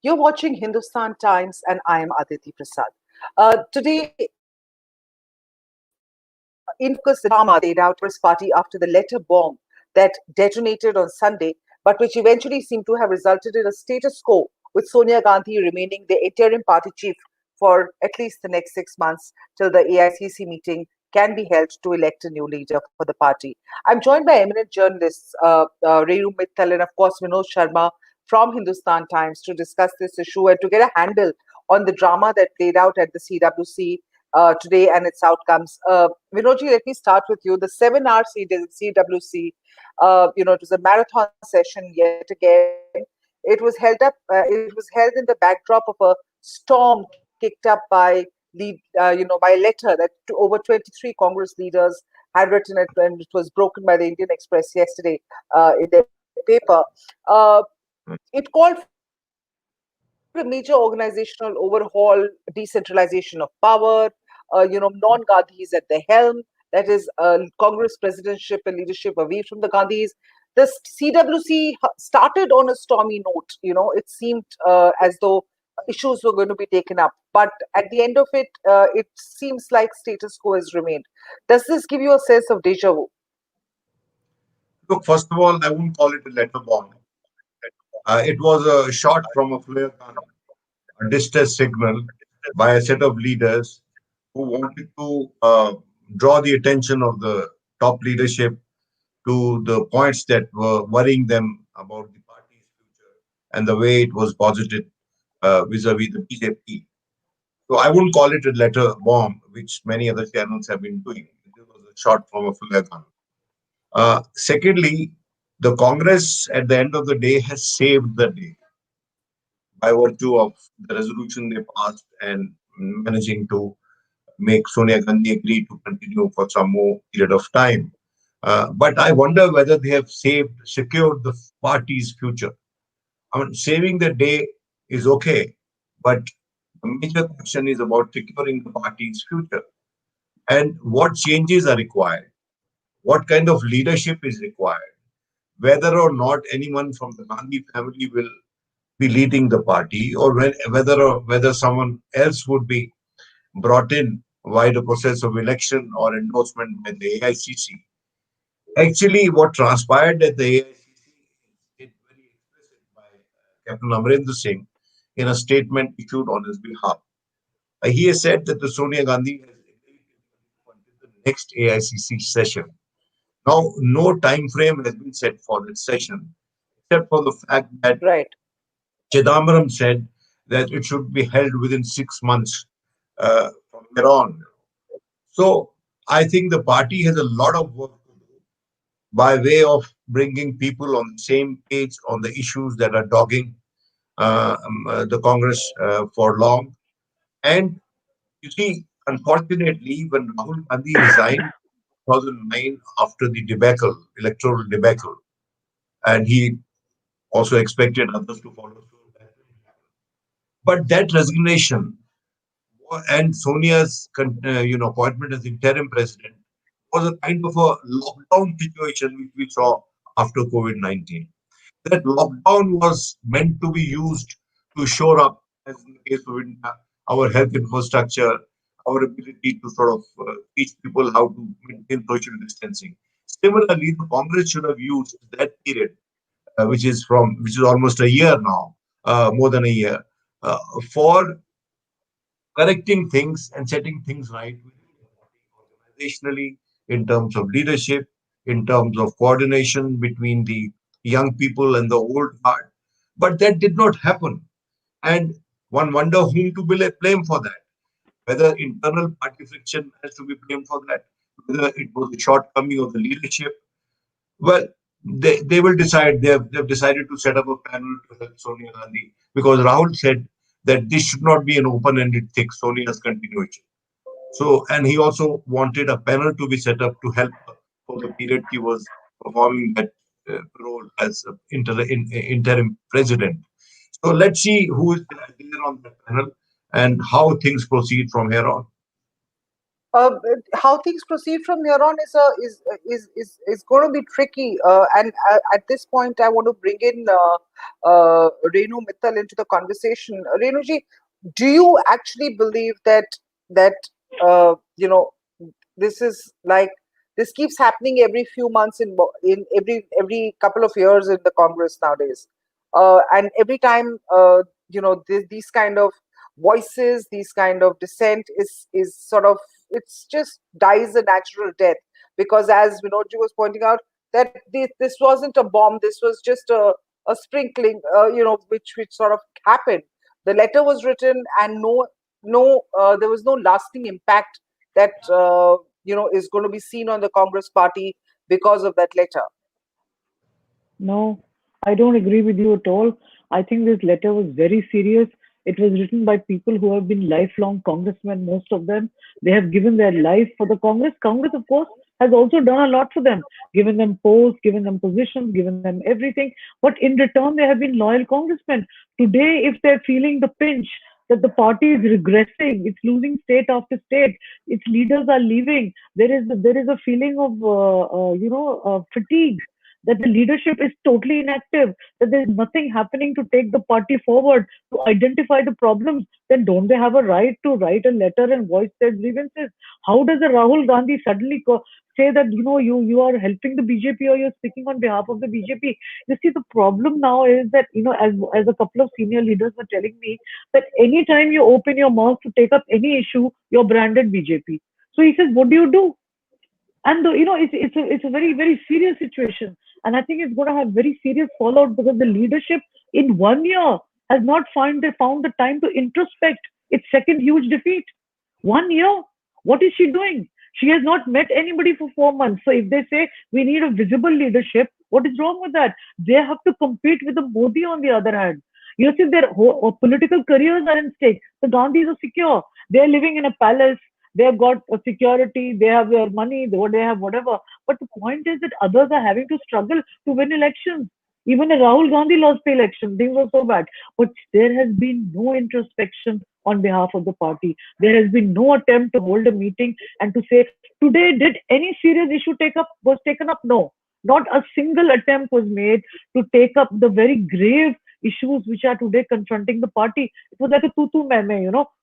You're watching Hindustan Times, and I am Aditi Prasad. Today, in focus, the drama laid out Congress party after the letter bomb that detonated on Sunday, but which eventually seemed to have resulted in a status quo, with Sonia Gandhi remaining the interim party chief for at least the next 6 months till the AICC meeting can be held to elect a new leader for the party. I'm joined by eminent journalists Renu Mittal and, of course, Vinod Sharma from Hindustan Times to discuss this issue and to get a handle on the drama that played out at the CWC today and its outcomes. Vinodji, let me start with you. The 7 hour CWC, it was a marathon session yet again. It was held up. It was held in the backdrop of a storm kicked up by by a letter that over 23 Congress leaders had written it, and it was broken by the Indian Express yesterday in their paper. Uh, it called for a major organizational overhaul, decentralization of power, non-Gandhis at the helm, that is Congress presidency and leadership away from the Gandhis. The CWC started on a stormy note. It seemed as though issues were going to be taken up, but at the end of it, it seems like status quo has remained. Does this give you a sense of deja vu? Look, first of all, I wouldn't call it a letter bomb. It was a shot from a flare gun, a distress signal by a set of leaders who wanted to draw the attention of the top leadership to the points that were worrying them about the party's future and the way it was posited vis-a-vis the BJP. So I wouldn't call it a letter bomb, which many other channels have been doing. It was a shot from a flare gun. Secondly, the Congress at the end of the day has saved the day by virtue of the resolution they passed and managing to make Sonia Gandhi agree to continue for some more period of time. But I wonder whether they have secured the party's future. I mean, saving the day is okay, but the major question is about securing the party's future and what changes are required, what kind of leadership is required, whether or not anyone from the Gandhi family will be leading the party, or whether someone else would be brought in via the process of election or endorsement by the AICC. Actually, what transpired at the AICC is very explicit by Captain Amrinder Singh in a statement issued on his behalf. He has said that the Sonia Gandhi has agreed until the next AICC session. Now, no time frame has been set for this session, except for the fact that Right. Chidambaram said that it should be held within 6 months from here on. So I think the party has a lot of work to do by way of bringing people on the same page on the issues that are dogging the Congress for long. And you see, unfortunately, when Rahul Gandhi resigned in 2009 after the electoral debacle, and he also expected others to follow suit, but that resignation and Sonia's appointment as interim president was a kind of a lockdown situation which we saw after COVID-19. That lockdown was meant to be used to shore up, as in the case of India, our health infrastructure, our ability to sort of teach people how to maintain social distancing. Similarly, the Congress should have used that period, which is almost a year now, more than a year, uh, for correcting things and setting things right organizationally, in terms of leadership, in terms of coordination between the young people and the old guard. But that did not happen. And one wonder whom to blame for that. Whether internal party friction has to be blamed for that, whether it was a shortcoming of the leadership. Well, they will decide. They've decided to set up a panel to help Sonia Gandhi because Rahul said that this should not be an open-ended thing, Sonia's continuation. So, and he also wanted a panel to be set up to help her for the period she was performing that role as interim president. So let's see who is there on the panel and how things proceed from here on. how things proceed from here on is going to be tricky. And at this point, I want to bring in Renu Mittal into the conversation. Renuji, do you actually believe that this is like this keeps happening every few months in every couple of years in the Congress nowadays, and every time these kind of voices, these kind of dissent is sort of it's just dies a natural death because as Vinodji was pointing out that this wasn't a bomb, this was just a sprinkling, which sort of happened. The letter was written and there was no lasting impact that is going to be seen on the Congress party because of that letter. No, I don't agree with you at all. I think this letter was very serious. It was written by people who have been lifelong congressmen, most of them. They have given their life for the Congress. Congress, of course, has also done a lot for them, given them posts, given them positions, given them everything. But in return, they have been loyal congressmen. Today, if they're feeling the pinch that the party is regressing, it's losing state after state, its leaders are leaving, there is a feeling of fatigue, that the leadership is totally inactive, that there's nothing happening to take the party forward, to identify the problems, then don't they have a right to write a letter and voice their grievances? How does a Rahul Gandhi suddenly say that you are helping the BJP or you're speaking on behalf of the BJP? You see, the problem now is that as a couple of senior leaders were telling me that anytime you open your mouth to take up any issue, you're branded BJP. So he says, what do you do? And it's a very very serious situation, and I think it's going to have very serious fallout because the leadership in 1 year has not found the time to introspect its second huge defeat. 1 year, what is she doing? She has not met anybody for 4 months. So if they say we need a visible leadership, what is wrong with that? They have to compete with the Modi on the other hand. You see, their political careers are in stake. The Gandhis are secure. They're living in a palace. They have got a security. They have their money. They have whatever. But the point is that others are having to struggle to win elections. Even a Rahul Gandhi lost the election. Things were so bad. But there has been no introspection on behalf of the party. There has been no attempt to hold a meeting and to say, today, did any serious issue was taken up? No. Not a single attempt was made to take up the very grave issues which are today confronting the party. It was like a tutu meme,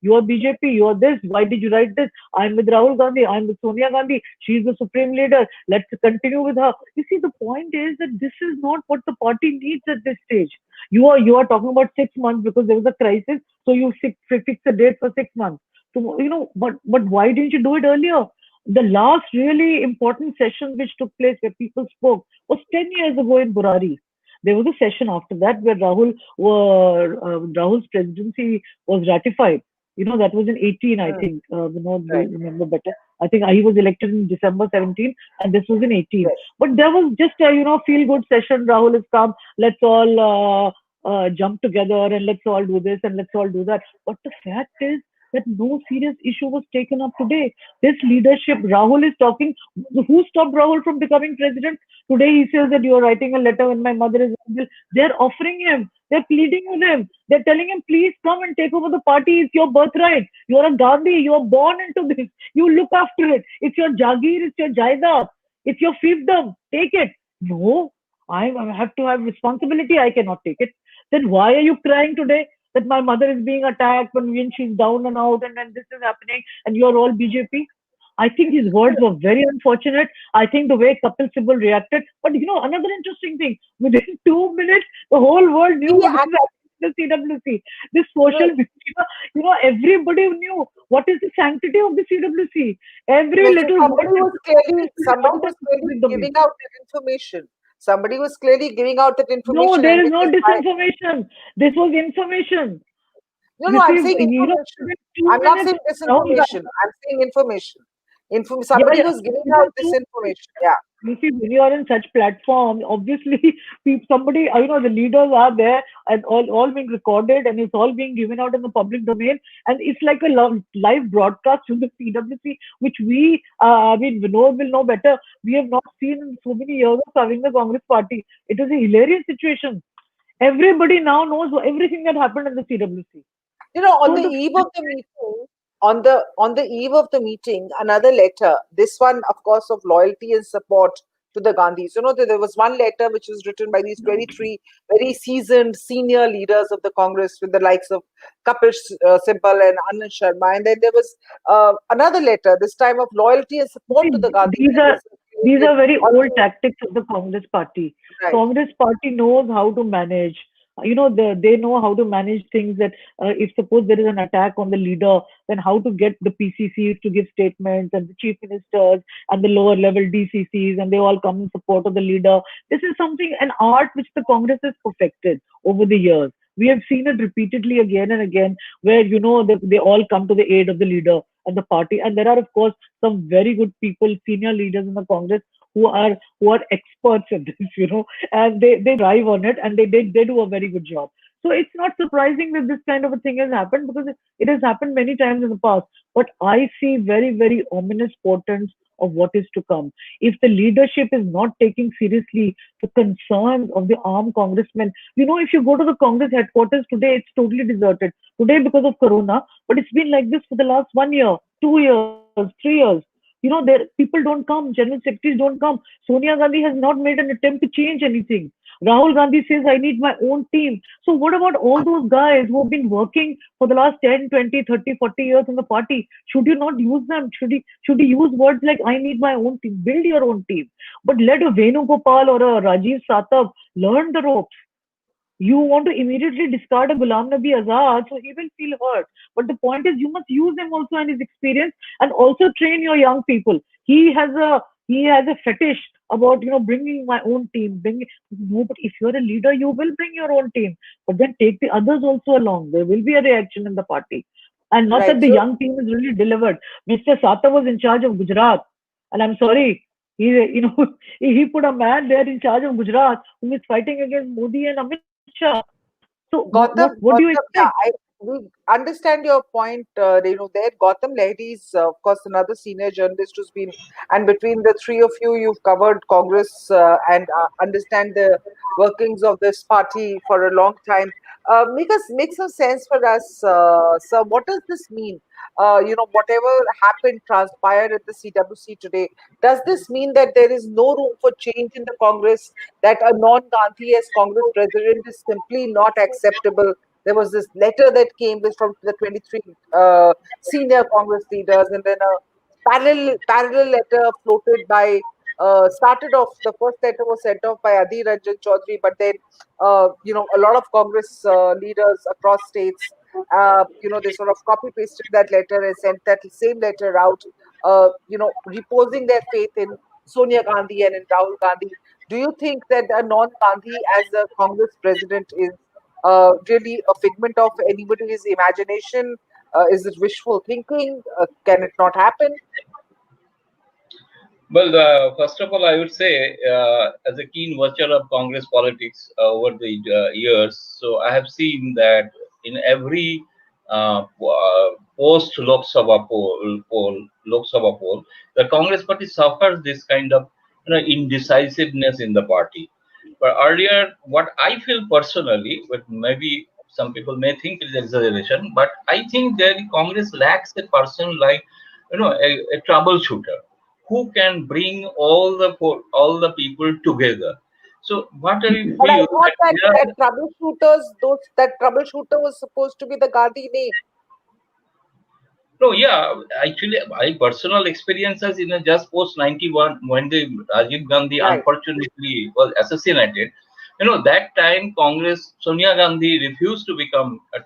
you are BJP, you are this, why did you write this? I'm with Rahul Gandhi, I'm with Sonia Gandhi, she's the supreme leader, let's continue with her. You see, the point is that this is not what the party needs at this stage. You are talking about 6 months because there was a crisis, so you fix a date for 6 months. So, but why didn't you do it earlier? The last really important session which took place where people spoke was 10 years ago in Burari. There was a session after that where Rahul's presidency was ratified. That was in 18, I think. Vinod will Right. remember better. I think he was elected in December 17, and this was in 18. Right. But there was just a feel good session. Rahul has come. Let's all jump together and let's all do this and let's all do that. But the fact is that no serious issue was taken up today. This leadership, Rahul is talking. Who stopped Rahul from becoming president? Today he says that you are writing a letter when my mother is ill. They're offering him. They're pleading with him. They're telling him, please come and take over the party. It's your birthright. You're a Gandhi. You are born into this. You look after it. It's your Jagir. It's your Jaidad. It's your fiefdom. Take it. No, I have to have responsibility. I cannot take it. Then why are you crying today that my mother is being attacked when she's down and out and then this is happening and you're all BJP? I think his words were very unfortunate. I think the way Kapil Sibal reacted. But another interesting thing, within 2 minutes, the whole world knew what is happening in the CWC. This social media, everybody knew what is the sanctity of the CWC. Every Like, so little somebody was clearly giving out that information. Somebody was clearly giving out that information. No, there is no disinformation. This was information. No, I'm saying information. I'm not saying disinformation. I'm saying information. Somebody was giving out this information. Yeah. You see, when you are in such platform, obviously, somebody, the leaders are there and all being recorded and it's all being given out in the public domain. And it's like a live broadcast from the CWC, which Vinod will know better. We have not seen in so many years of serving the Congress party. It is a hilarious situation. Everybody now knows everything that happened in the CWC. On the eve of the meeting, on the eve of the meeting, another letter, this one of course of loyalty and support to the Gandhis. There was one letter which was written by these 23 very seasoned senior leaders of the Congress, with the likes of Kapil Sibal and Anand Sharma, and then there was another letter, this time of loyalty and support See, to the Gandhis, these that are was these circulated are very on old the tactics of the Congress party. right. Congress party knows how to manage. They know how to manage things that if suppose there is an attack on the leader, then how to get the PCCs to give statements and the chief ministers and the lower level DCCs, and they all come in support of the leader. This is something, an art which the Congress has perfected over the years. We have seen it repeatedly again and again, where they all come to the aid of the leader and the party. And there are, of course, some very good people, senior leaders in the Congress, who are experts at this, and they thrive on it, and they do a very good job. So it's not surprising that this kind of a thing has happened, because it has happened many times in the past. But I see very, very ominous portents of what is to come. If the leadership is not taking seriously the concerns of the armed congressmen, if you go to the Congress headquarters today, it's totally deserted. Today because of Corona, but it's been like this for the last 1 year, 2 years, 3 years. There people don't come, general secretaries don't come. Sonia Gandhi has not made an attempt to change anything. Rahul Gandhi says, I need my own team. So what about all those guys who have been working for the last 10, 20, 30, 40 years in the party? Should you not use them? Should you use words like, I need my own team? Build your own team. But let a Venugopal or a Rajiv Satab learn the ropes. You want to immediately discard a Ghulam Nabi Azad, so he will feel hurt. But the point is, you must use him also and his experience, and also train your young people. He has a fetish about bringing my own team. No, but if you're a leader, you will bring your own team, but then take the others also along. There will be a reaction in the party, and not Right. that the So young team is really delivered. Mr. Sata was in charge of Gujarat, and I'm sorry, he he put a man there in charge of Gujarat who is fighting against Modi and Amit Shah. So what do you Gautam, expect? yeah, we understand your point. There, Gautam Lahiri is, of course, another senior journalist who's been, and between the three of you, you've covered Congress and understand the workings of this party for a long time. Make some sense for us, sir. What does this mean? Whatever happened, transpired at the CWC today. Does this mean that there is no room for change in the Congress? That a non-Gandhi as Congress president is simply not acceptable? There was this letter that came with from the 23 senior Congress leaders, and then a parallel letter floated by started off. The first letter was sent off by Adi Ranjan Chaudhary, but then a lot of Congress leaders across states, they sort of copy pasted that letter and sent that same letter out, reposing their faith in Sonia Gandhi and in Rahul Gandhi. Do you think that a non-Gandhi as a Congress president is really a figment of anybody's imagination? Is it wishful thinking? Can it not happen? Well, first of all, I would say, as a keen watcher of Congress politics over the years, so I have seen that in every post Lok Sabha poll, the Congress party suffers this kind of indecisiveness in the party. But earlier, what I feel personally, but maybe some people may think it is exaggeration, but I think that Congress lacks a person like a troubleshooter who can bring all the people together. So what I But I feel thought that that there that are, troubleshooter was supposed to be the Gandhi name. no, yeah, actually, my personal experiences in a just post 91 when the Rajiv Gandhi Right. unfortunately was assassinated. That time Congress, Sonia Gandhi refused to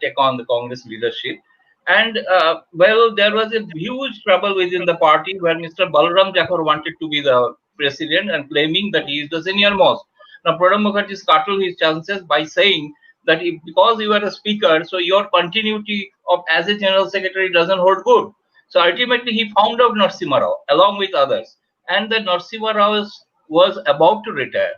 take on the Congress leadership. And well, there was a huge trouble within the party where Mr. Balaram Jakhar wanted to be the president and claiming that he is the senior most. Now, Pranab Mukherjee scuttled his chances by saying that because you are a speaker, so your continuity of as a general secretary doesn't hold good. So ultimately, he found out Narasimha Rao along with others, and that Narasimha Rao was about to retire,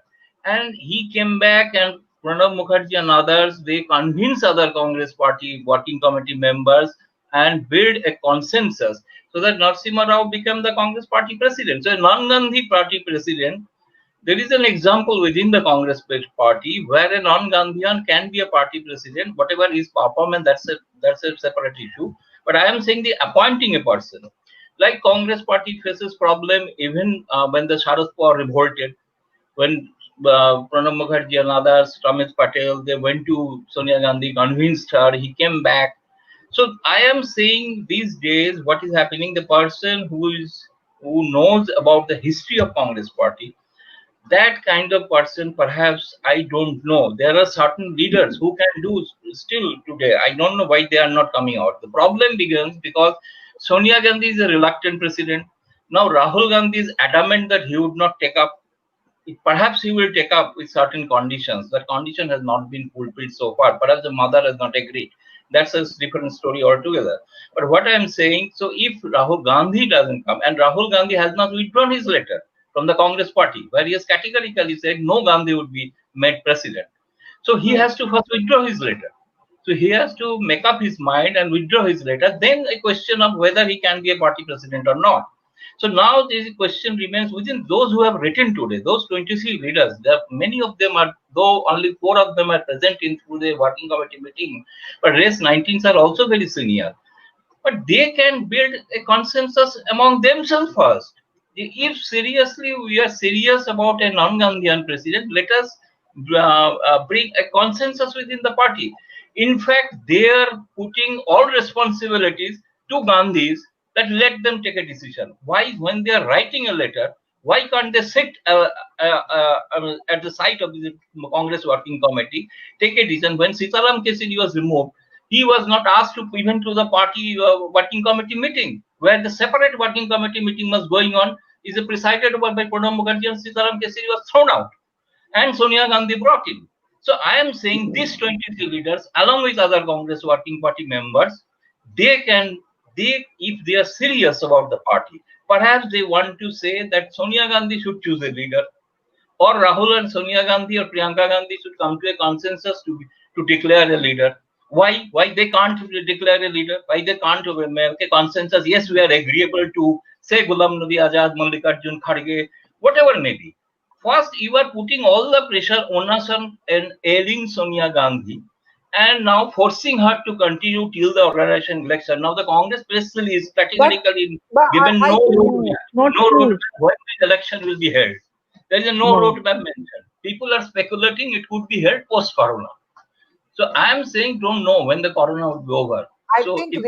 and he came back, and Pranab Mukherjee and others, they convinced other Congress party working committee members and build a consensus so that Narasimha Rao became the Congress party president. So a non-Gandhi party president, There is an example within the Congress party where a non-Gandhian can be a party president, whatever his performance, that's a separate issue. But I am saying the appointing a person. Like Congress party faces problem even when the Sharad Pawar revolted, when Pranab Mukherjee and others, Ramesh Patel, they went to Sonia Gandhi, convinced her, he came back. So I am saying these days what is happening, the person who knows about the history of Congress party, that kind of person, perhaps, I don't know. There are certain leaders who can do still today. I don't know why they are not coming out. The problem begins because Sonia Gandhi is a reluctant president. Now Rahul Gandhi is adamant that he would not take up. Perhaps he will take up with certain conditions. That condition has not been fulfilled so far. Perhaps the mother has not agreed. That's a different story altogether. But what I am saying, so if Rahul Gandhi doesn't come, and Rahul Gandhi has not withdrawn his letter from the Congress party, where he has categorically said no Gandhi would be made president. So he has to first withdraw his letter. So he has to make up his mind and withdraw his letter. Then a question of whether he can be a party president or not. So now this question remains within those who have written today, those 23 leaders. There, many of them are, though only 4 of them are present in through the working committee meeting, but rest 19 are also very senior. But they can build a consensus among themselves first. If seriously we are serious about a non-Gandhian president, let us bring a consensus within the party. In fact, they are putting all responsibilities to Gandhis, that let them take a decision. Why, when they are writing a letter, why can't they sit at the site of the Congress working committee, take a decision? When Sitaram Kesari was removed, he was not asked to even to the party working committee meeting, where the separate working committee meeting was going on, is presided over by Pranab Mukherjee, and Sitaram Kesari was thrown out, and Sonia Gandhi brought in. So I am saying these 23 leaders, along with other Congress working party members, they can, if they are serious about the party, perhaps they want to say that Sonia Gandhi should choose a leader, or Rahul and Sonia Gandhi or Priyanka Gandhi should come to a consensus to declare a leader. Why? Why they can't declare a leader? Why they can't make a consensus? Yes, we are agreeable to say Ghulam Nabi Azad, Mallikarjun Kharge, whatever may be. First, you are putting all the pressure on us and ailing Sonia Gandhi, and now forcing her to continue till the organization election. Now the Congress press release But categorically but given I no think No, not no true. roadmap when the election will be held. There is no No. roadmap mentioned. People are speculating it could be held post Corona. So I am saying don't know when the Corona will be over. I So think if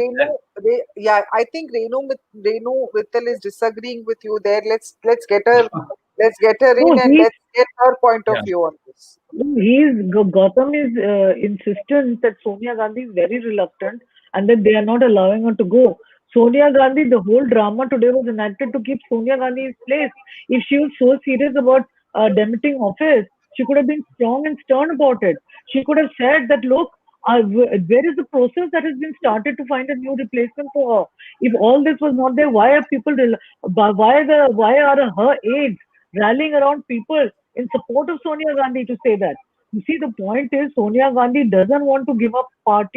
Yeah, I think Renu Vittal is disagreeing with you there. Let's get her No, in and he let's get her point of yeah. view on this. Gautam is insistent that Sonia Gandhi is very reluctant and that they are not allowing her to go. Sonia Gandhi, the whole drama today was enacted to keep Sonia Gandhi in place. If she was so serious about demitting office, she could have been strong and stern about it. She could have said that, look, where is the process that has been started to find a new replacement for her? If all this was not there, why are why are her aides rallying around people in support of Sonia Gandhi to say that? You see, the point is Sonia Gandhi doesn't want to give up her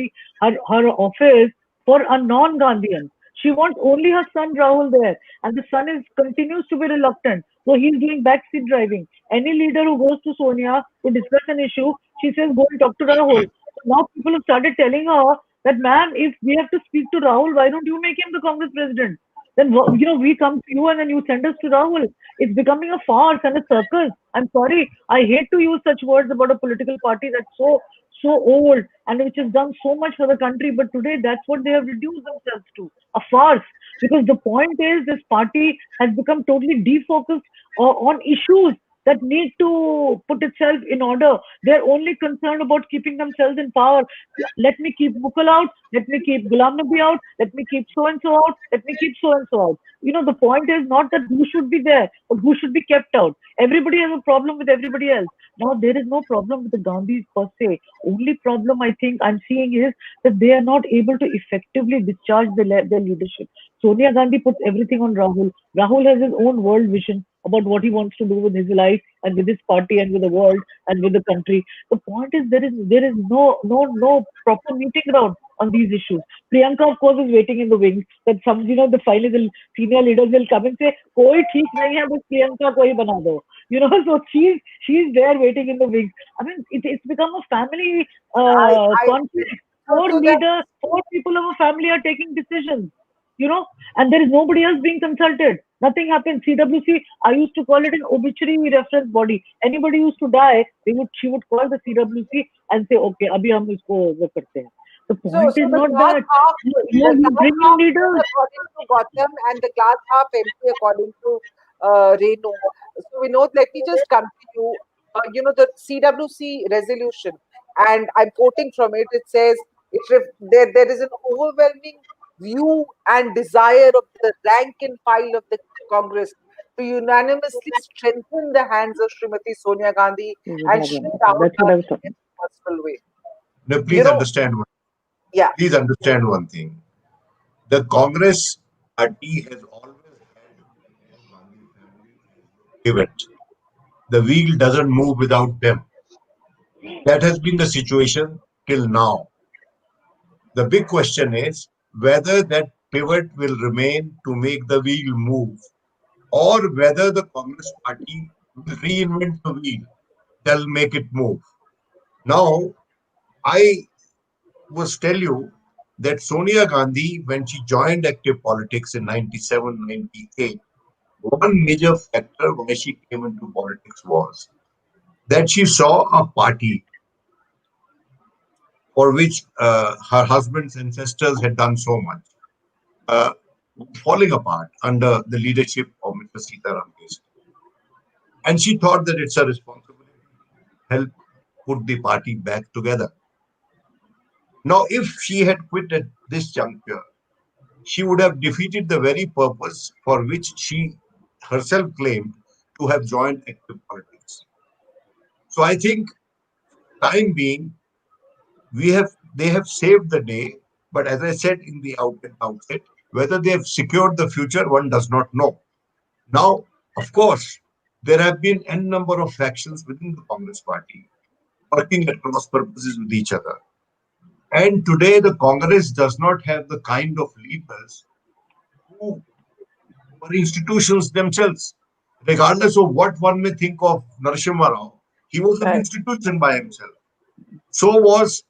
office for a non-Gandhian. She wants only her son Rahul there, and the son is continues to be reluctant. So he's doing backseat driving. Any leader who goes to Sonia to discuss an issue, she says, go and talk to Rahul. So now people have started telling her that, ma'am, if we have to speak to Rahul, why don't you make him the Congress president? Then we come to you and then you send us to Rahul. It's becoming a farce and a circus. I'm sorry. I hate to use such words about a political party that's so old and which has done so much for the country. But today, that's what they have reduced themselves to, a farce. Because the point is, this party has become totally defocused on issues that need to put itself in order. They're only concerned about keeping themselves in power. Let me keep Mukul out. Let me keep Ghulam Nabi out. Let me keep so and so out. Let me keep so and so out. The point is not that who should be there, but who should be kept out. Everybody has a problem with everybody else. Now, there is no problem with the Gandhis per se. Only problem I think I'm seeing is that they are not able to effectively discharge their leadership. Sonia Gandhi puts everything on Rahul. Rahul has his own world vision about what he wants to do with his life and with his party and with the world and with the country. The point is there is no proper meeting ground on these issues. Priyanka, of course, is waiting in the wings that finally the senior leaders will come and say, "Koi theek nahi hai, bas Priyanka ko hi bana do." So she's there waiting in the wings. I mean, it's become a family I conflict. Four so that leaders, four people of a family are taking decisions, you know, and there is nobody else being consulted. Nothing happens. CWC, I used to call it an obituary reference body. Anybody used to die, she would call the CWC and say, okay, abhi hum isko wo karte hain. The point so is the not glass that. half the You glass bring in half full leaders. according to Gotham and the glass half empty according to Renu. So we know. Let me just come to you. The CWC resolution, and I'm quoting from it. It says there is an overwhelming view and desire of the rank and file of the Congress to unanimously strengthen the hands of Srimati Sonia Gandhi and Shri Rahul That's what I was Gandhi in talking. a possible way. Now, You please know, understand one. yeah. Please understand one thing. The Congress party has always had the Gandhi family as the pivot. The wheel doesn't move without them. That has been the situation till now. The big question is whether that pivot will remain to make the wheel move, or whether the Congress party will reinvent the wheel that'll make it move. Now, I must tell you that Sonia Gandhi, when she joined active politics in 97, 98, one major factor why she came into politics was that she saw a party for which her husband's ancestors had done so much, uh, falling apart under the leadership of Mr. Sitaram Kesari. And she thought that it's a responsibility to help put the party back together. Now, if she had quit at this juncture, she would have defeated the very purpose for which she herself claimed to have joined active politics. So I think, time being, they have saved the day, but as I said in the outset, whether they have secured the future, one does not know. Now, of course, there have been n number of factions within the Congress party working at cross purposes with each other. And today, the Congress does not have the kind of leaders who were institutions themselves. Regardless of what one may think of Narasimha Rao, he was an Right. institution by himself. So was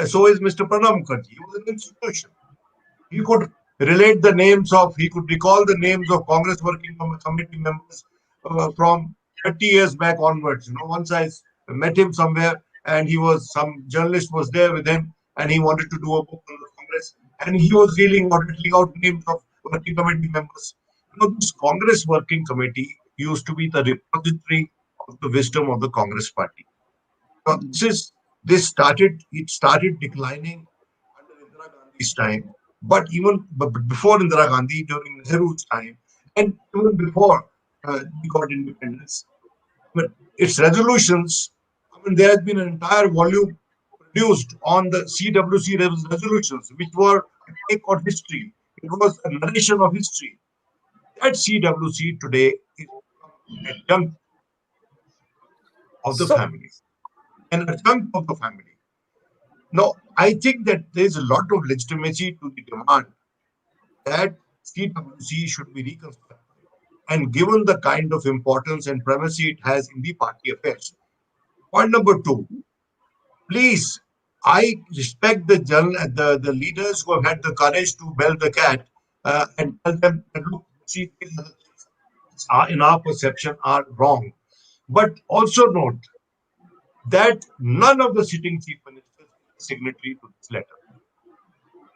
so is Mr. Pranab Mukherjee. He was an institution. He could he could recall the names of Congress working committee members from 30 years back onwards. Once I met him somewhere, and some journalist was there with him, and he wanted to do a book on the Congress, and he was reeling out names of working committee members. This Congress working committee used to be the repository of the wisdom of the Congress party. Now, it started declining under Indira Gandhi's time, but before Indira Gandhi, during Nehru's time, and even before we got independence, but its resolutions, there has been an entire volume produced on the CWC resolutions, which were a take on history. It was a narration of history. That CWC today is a chunk of the So family, and a chunk of the family. Now, I think that there is a lot of legitimacy to the demand that CWC should be reconstructed. And given the kind of importance and primacy it has in the party affairs. Point number two, please, I respect the leaders who have had the courage to bell the cat and tell them that, look, see, these other things in our perception are wrong. But also note that none of the sitting chief ministers is a signatory to this letter.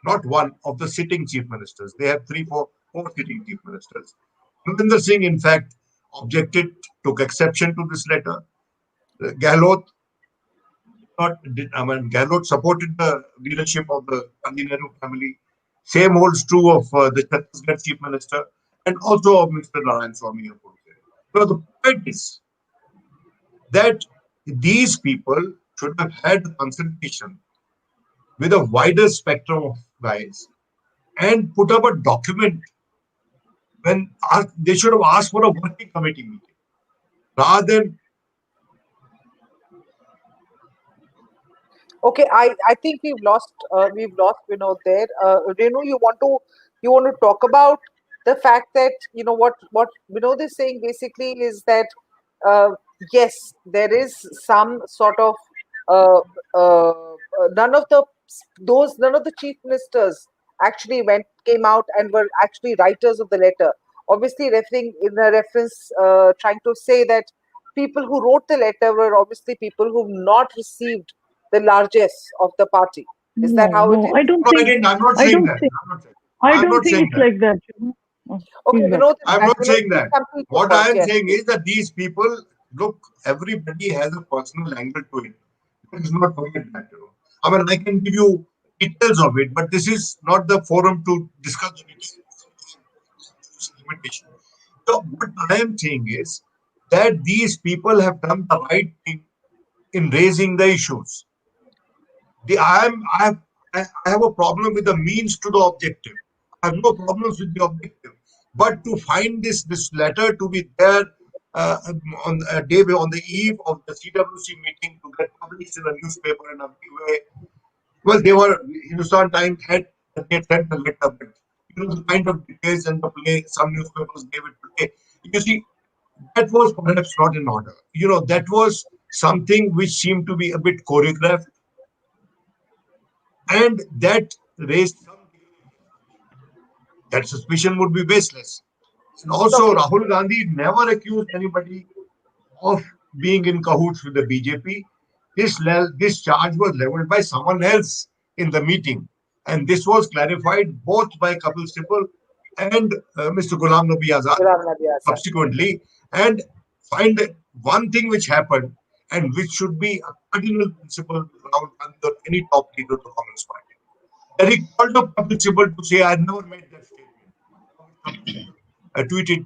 Not one of the sitting chief ministers. They have four sitting chief ministers. Manvinder Singh, in fact, objected, took exception to this letter. Gehlot Gehlot supported the leadership of the Gandhi Nehru family. Same holds true of the Chhattisgarh chief minister and also of Mr. Narayan Swamy. So the point is that these people should have had a consultation with a wider spectrum of guys and put up a document when they should have asked for a working committee meeting rather than. okay, I think we've lost Vinod there. Renu, you want to talk about the fact that what Vinod is saying basically is that uh, yes, there is some sort of uh, none of the chief ministers actually came out and were actually writers of the letter. Obviously, referring in a reference, trying to say that people who wrote the letter were obviously people who've not received the largesse of the party. Is that No, how it no, is? I don't No, I think. didn't. I'm not I saying don't that. think. I'm not saying. I I'm don't not think saying it's that. like that. Oh, Okay, please, Vinod is I'm back. not Vinod, saying please that. complete your What I point. am Yes, saying please. is that these people, look, everybody has a personal angle to it. Let's not forget that. I mean, I can give you details of it, but this is not the forum to discuss the details. So, what I am saying is that these people have done the right thing in raising the issues. I have a problem with the means to the objective. I have no problems with the objective. But to find this letter to be there on a day on the eve of the CWC meeting to get published in a newspaper in a big way. Well, they were Hindustan Times had they had sent the letter, but the kind of details and the play some newspapers gave it today. You see, that was perhaps not in order. That was something which seemed to be a bit choreographed, and that raised some that suspicion would be baseless. And also, Okay. Rahul Gandhi never accused anybody of being in cahoots with the BJP. This charge was leveled by someone else in the meeting, and this was clarified both by Kapil Sibal and Mr. Ghulam Nabi Azad Ghulam Nabi Azad. subsequently. And find that one thing which happened and which should be a cardinal principle with Rahul Gandhi or any top leader of the Congress Party. He called up Kapil Sibal to say, I never made that statement. Kapil Sibal tweeted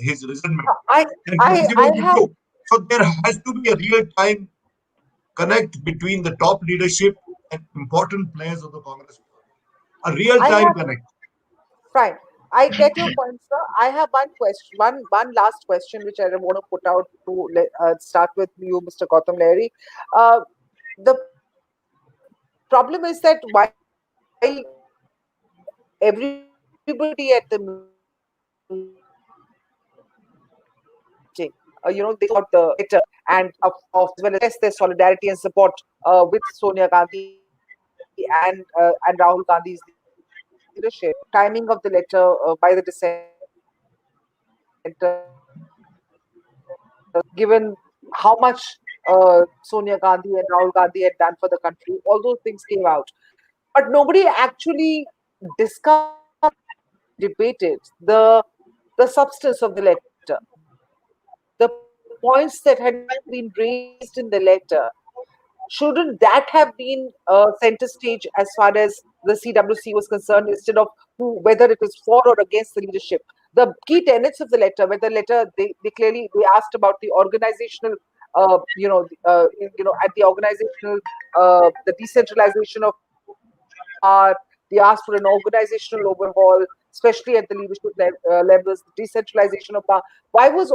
his resentment. I And Kapil I Sibal have withdrew. So there has to be a real time connect between the top leadership and important players of the Congress Party. A real I time have connect. fine. I get your point, sir. I have one question, one last question, which I want to put out to start with you, Mr. Gautam Lahiri. The problem is that while everybody at the meeting, they spoke about the letter and of as well as express their solidarity and support with Sonia Gandhi and Rahul Gandhi's leadership. Timing of the letter by the dissenters, given how much Sonia Gandhi and Rahul Gandhi had done for the country, all those things came out. But nobody actually discussed and debated the substance of the letter, the points that had been raised in the letter. Shouldn't that have been center stage as far as the CWC was concerned, instead of whether it was for or against the leadership? The key tenets of the letter, where the letter they clearly they asked about the organizational, at the organizational, the decentralization of power. They asked for an organizational overhaul, especially at the leadership levels, the decentralization of power. Why were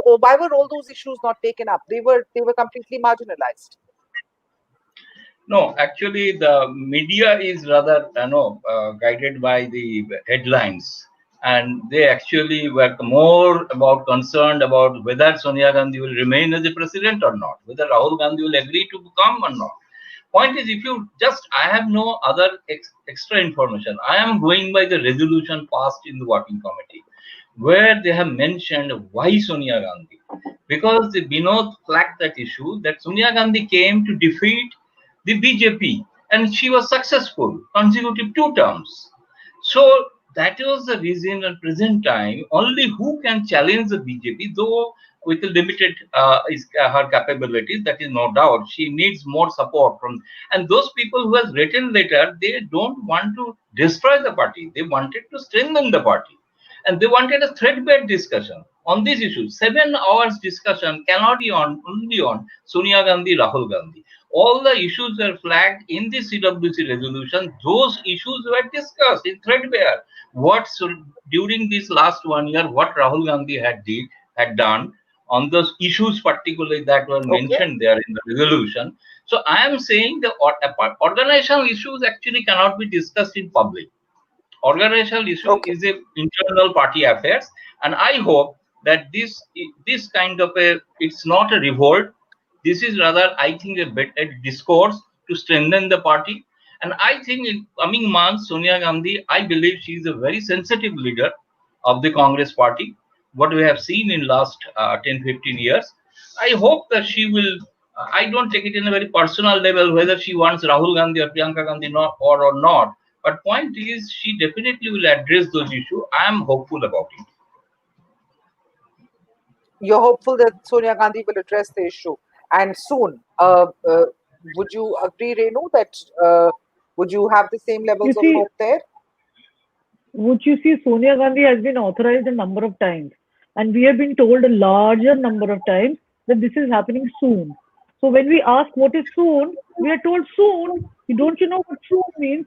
all those issues not taken up? They were completely marginalized. No, actually, the media is rather, guided by the headlines, and they actually were more about concerned about whether Sonia Gandhi will remain as the president or not, whether Rahul Gandhi will agree to become or not. Point is, if you just, I have no other extra information. I am going by the resolution passed in the working committee, where they have mentioned why Sonia Gandhi, because the Binod flagged that issue that Sonia Gandhi came to defeat the BJP, and she was successful, consecutive 2 terms. So that was the reason at present time only who can challenge the BJP, though with the limited her capabilities, that is no doubt. She needs more support from, and those people who has written letter, they don't want to destroy the party. They wanted to strengthen the party, and they wanted a thread-based discussion on this issue. 7 hours discussion cannot be on only on Sonia Gandhi, Rahul Gandhi. All the issues were flagged in the CWC resolution. Those issues were discussed in threadbare. During this last 1 year, what Rahul Gandhi had done on those issues, particularly that were Okay. mentioned there in the resolution. So I am saying the organizational issues actually cannot be discussed in public. Organizational issue Okay. is a internal party affairs, and I hope that this kind of a, it's not a revolt. This is rather, I think, a discourse to strengthen the party. And I think in coming months, Sonia Gandhi, I believe she is a very sensitive leader of the Congress party. What we have seen in last 10, 15 years, I hope that she will. I don't take it in a very personal level whether she wants Rahul Gandhi or Priyanka Gandhi or not. But point is, she definitely will address those issues. I am hopeful about it. You're hopeful that Sonia Gandhi will address the issue and soon. Would you agree, Renu, that would you have the same You levels of see, hope there? would you see, Sonia Gandhi has been authorized a number of times, and we have been told a larger number of times that this is happening soon. So when we ask what is soon, we are told soon. Don't you know what soon means?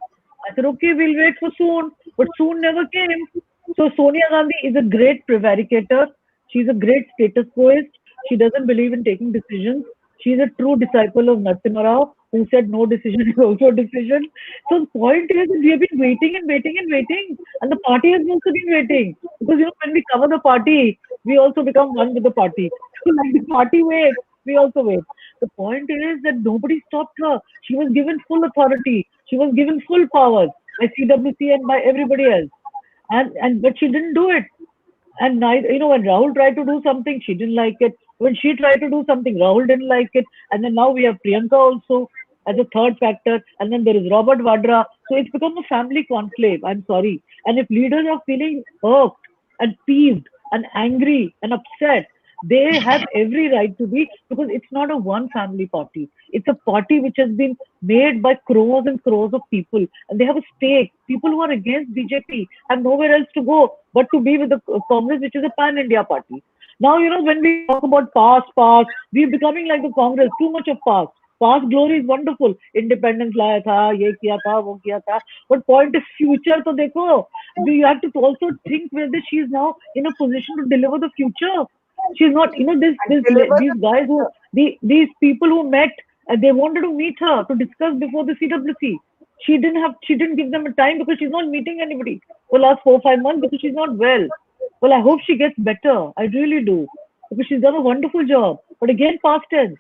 I said, okay, we'll wait for soon, but soon never came. So Sonia Gandhi is a great prevaricator. She's a great status quoist. She doesn't believe in taking decisions. She's a true disciple of Narasimha Rao, who said no decision is also a decision. So the point is that we have been waiting and waiting and waiting, and the party has also been waiting. Because when we cover the party, we also become one with the party. So like the party waits, we also wait. The point is that nobody stopped her. She was given full authority. She was given full powers by CWC and by everybody else. And but she didn't do it. And neither, when Rahul tried to do something, she didn't like it. When she tried to do something, Rahul didn't like it. And then now we have Priyanka also as a third factor. And then there is Robert Vadra. So it's become a family conclave. I'm sorry. And if leaders are feeling irked and peeved and angry and upset, they have every right to be, because it's not a one family party. It's a party which has been made by crores and crores of people, and they have a stake. People who are against BJP have nowhere else to go but to be with the Congress, which is a pan India party. Now, when we talk about past, we're becoming like the Congress, too much of past. Past glory is wonderful. Independence लाया था, ये किया था, वो किया था. But point is future तो देखो. You have to also think whether she is now in a position to deliver the future. She's not, And deliver these the guys future. these people who met, they wanted to meet her to discuss before the CWC. She didn't give them a time because she's not meeting anybody for the last 4 5 months because she's not well. Well, I hope she gets better. I really do, because she's done a wonderful job. But again, past tense.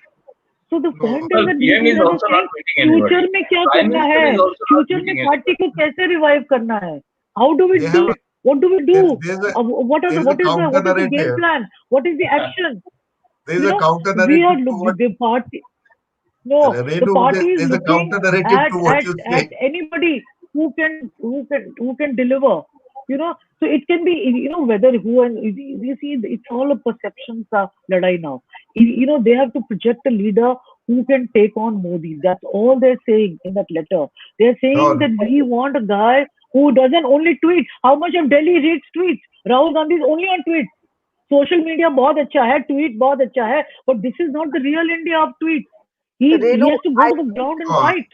So the No, point is Well, that these PM is leaders are also not saying meeting future anybody. में क्या Prime करना Minister है, is also not future में meeting party anybody. को कैसे revive करना है. How do we they do haven't. it? What do we do? There's a What is the counter game narrative. plan? What is the action? There's You a know, counter we are narrative to what the party. No, the Renu. party is There's a looking counter narrative at to what at you at say. anybody who can deliver. So it can be, whether who, and you see, it's all a perceptions ladai now. They have to project a leader who can take on Modi. That's all they're saying in that letter. They're saying No, that we want a guy who doesn't only tweet. How much of Delhi reads tweets? Rahul Gandhi is only on tweets. Social media बहुत अच्छा है, tweet बहुत अच्छा है, but this is not the real India of tweets. He Renu, has to go I to the think ground and no, fight.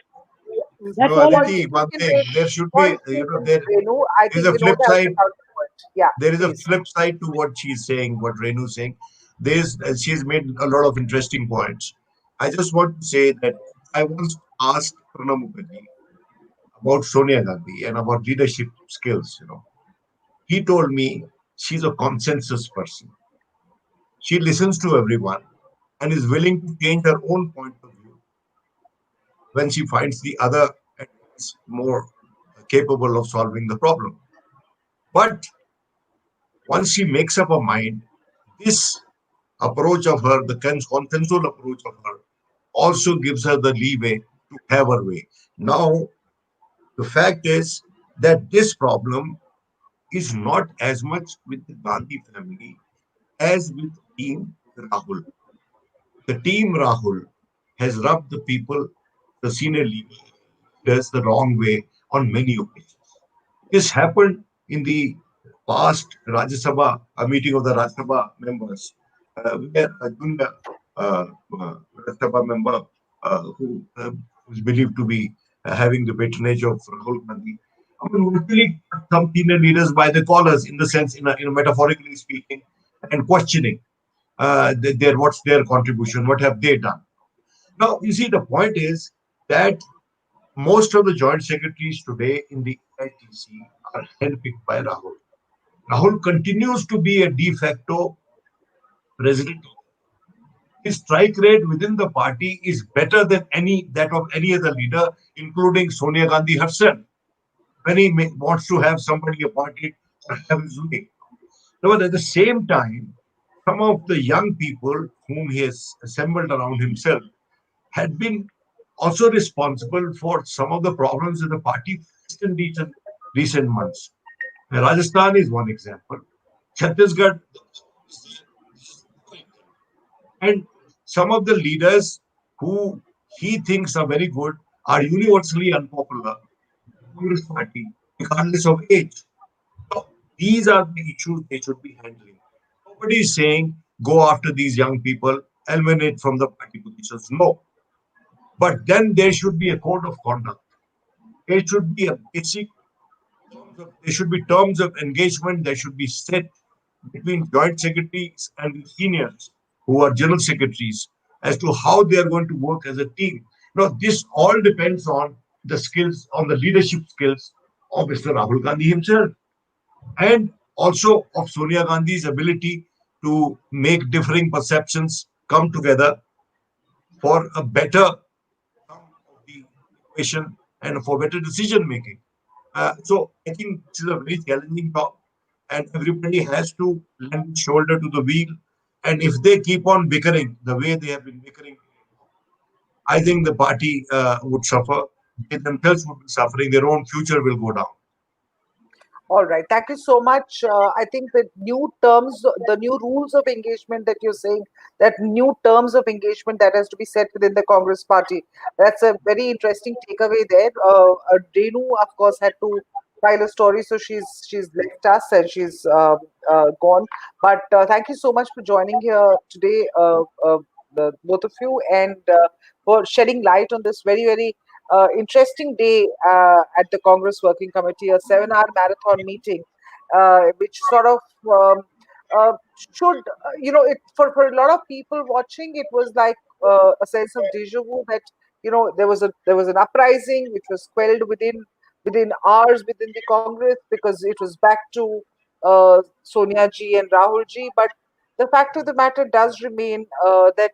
That's no, all I'm Aditi. point saying. One taken, thing, there should be, point taken, there Renu. I is think a Vinod flip has side. the counterpoint. Yeah, There is a please. flip side to what she's saying, what Renu's saying. There's she's made a lot of interesting points. I just want to say that I once asked Pranab Mukherjee about Sonia Gandhi and about leadership skills. He told me she's a consensus person. She listens to everyone and is willing to change her own point of view when she finds the other advice more capable of solving the problem. But once she makes up her mind, this approach of her, the consensual approach of her, also gives her the leeway to have her way. Now, the fact is that this problem is not as much with the Gandhi family as with Team Rahul. The Team Rahul has rubbed the people, the senior leaders, the wrong way on many occasions. This happened in the past Rajya Sabha, a meeting of the Rajya Sabha members, where a junior Rajya Sabha member who is believed to be having the patronage of Rahul Gandhi, I mean, literally got some senior leaders by the collars, in the sense, metaphorically speaking, and questioning what's their contribution, what have they done. Now, you see, the point is that most of the joint secretaries today in the AITC are handpicked by Rahul. Rahul continues to be a de facto president. His strike rate within the party is better than that of any other leader, including Sonia Gandhi herself, when he wants to have somebody appointed or have his way. But at the same time, some of the young people whom he has assembled around himself had been also responsible for some of the problems that the party faced in recent months. Rajasthan is one example. Chhattisgarh, and some of the leaders who he thinks are very good are universally unpopular in the Congress party, regardless of age. So these are the issues they should be handling. Nobody is saying go after these young people, eliminate from the party positions. No. But then there should be a code of conduct. There should be a basic there should be terms of engagement that should be set between joint secretaries and the seniors who are general secretaries as to how they are going to work as a team. Now, this all depends on the skills, on the leadership skills of Mr. Rahul Gandhi himself, and also of Sonia Gandhi's ability to make differing perceptions come together for a better outcome of the equation and for better decision making. So I think this is a very challenging job, and everybody has to lend shoulder to the wheel. And if they keep on bickering the way they have been bickering, I think the party would suffer. They themselves would be suffering. Their own future will go down. All right. Thank you so much. I think the new terms, the new rules of engagement that you're saying, that new terms of engagement that has to be set within the Congress party, that's a very interesting takeaway there. Renu, of course, had to file a story, so she's left us and she's gone. But thank you so much for joining here today, the both of you, and for shedding light on this very interesting day at the Congress Working Committee, a 7 hour marathon meeting, which sort of uh, should, it for a lot of people watching, it was like a sense of deja vu that there was an uprising which was quelled within hours within the Congress because it was back to Sonia ji and Rahul ji. But the fact of the matter does remain that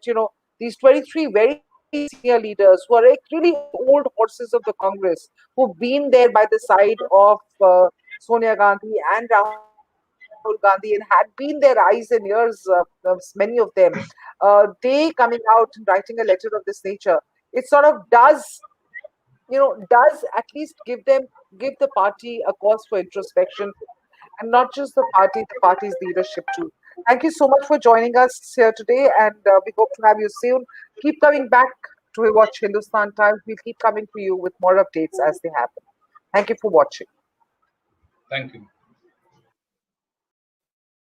these 23 very senior leaders who are like really old horses of the Congress, who've been there by the side of Sonia Gandhi and Rahul Gandhi and had been their eyes and ears, many of them, they coming out and writing a letter of this nature, it sort of does at least give the party a cause for introspection, and not just the party's leadership too. Thank you so much for joining us here today, and we hope to have you soon. Keep coming back to watch Hindustan Times. We'll keep coming to you with more updates as they happen. Thank you for watching. Thank you.